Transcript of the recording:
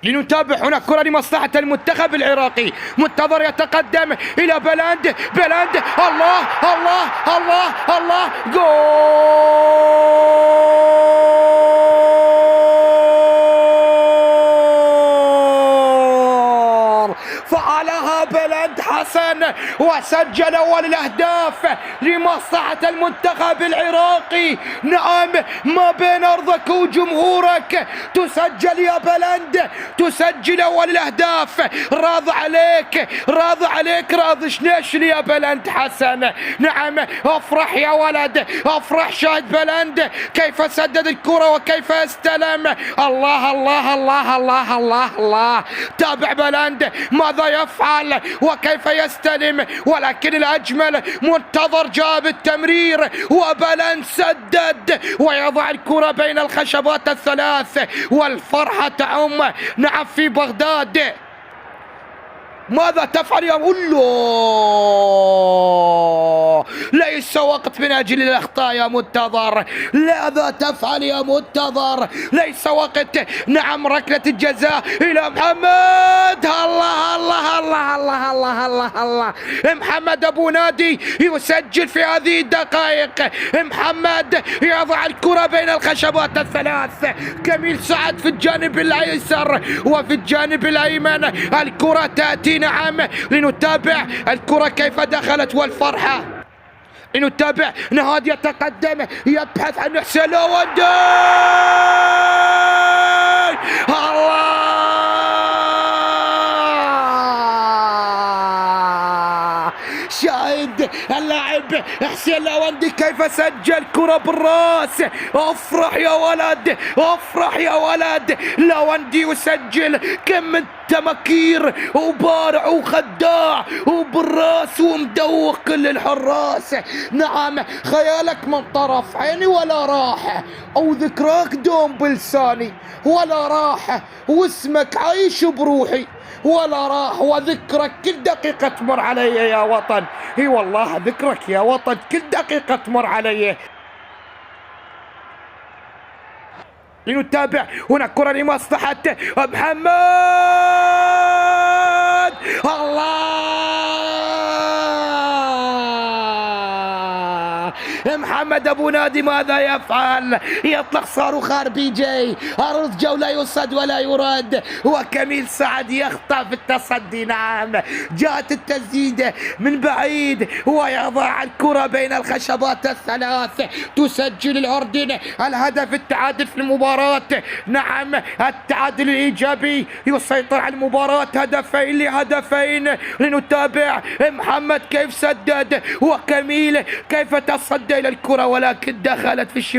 لنتابع هنا كرة لمصلحة المنتخب العراقي. منتظر يتقدم إلى بلاند. بلاند، الله الله الله الله، جول! فعلها بلاند حسن وسجل أول الأهداف لمصلحة المنتخب العراقي. نعم، ما بين أرضك وجمهورك تسجل يا بلاند، تسجل أول الأهداف. راضي عليك، راضي عليك، راضي شنيشن يا بلاند حسن. نعم، افرح يا ولد، افرح. شاهد بلاند كيف سدد الكرة وكيف استلم. الله الله الله الله الله الله. تابع بلاند ماذا يفعل وكيف يستلم، ولكن الأجمل منتظر جاب التمرير وبلاند سدد ويضع الكرة بين الخشبات الثلاث والفرحة تعم. نعم في بغداد. ماذا تفعل يا الله؟ ليس وقت من أجل الأخطاء يا منتظر. ماذا تفعل يا منتظر؟ ليس وقت. نعم، ركلة الجزاء إلى محمد. الله الله الله الله الله الله الله. محمد أبو نادي يسجل في هذه الدقائق. محمد يضع الكرة بين الخشبات الثلاث. كميل سعد في الجانب الأيسر وفي الجانب الأيمن. الكرة تأتي. نعم، لنتابع الكرة كيف دخلت والفرحة. لنتابع. نهاد يتقدم يبحث عن حسين لوندي. الله! شاهد اللاعب حسين لوندي كيف سجل كرة بالراس. افرح يا ولد، افرح يا ولد. لوندي يسجل. كم من تمكير وبارع وخداع وبالراس ومدوق كل الحراس. نعم، خيالك من طرف عيني ولا راحة، او ذكراك دوم بلساني ولا راحة، واسمك عايش بروحي ولا راح، وذكرك كل دقيقة تمر علي يا وطن. اي والله ذكرك يا وطن كل دقيقة تمر علي. لنتابع هنا كرة لمصلحة محمد. الله! محمد أبو نادي ماذا يفعل؟ يطلق صاروخ RPG. أرض جولة يصد ولا يرد، وكميل سعد يخطأ في التصدي. نعم، جاءت التسديدة من بعيد ويضع الكرة بين الخشبات الثلاث. تسجل الأردن الهدف التعادل في المباراة. نعم، التعادل الإيجابي يسيطر على المباراة. هدفين لهدفين. لنتابع محمد كيف سدد وكميل كيف تصدى إلى الكرة ولكن دخلت في الشباك.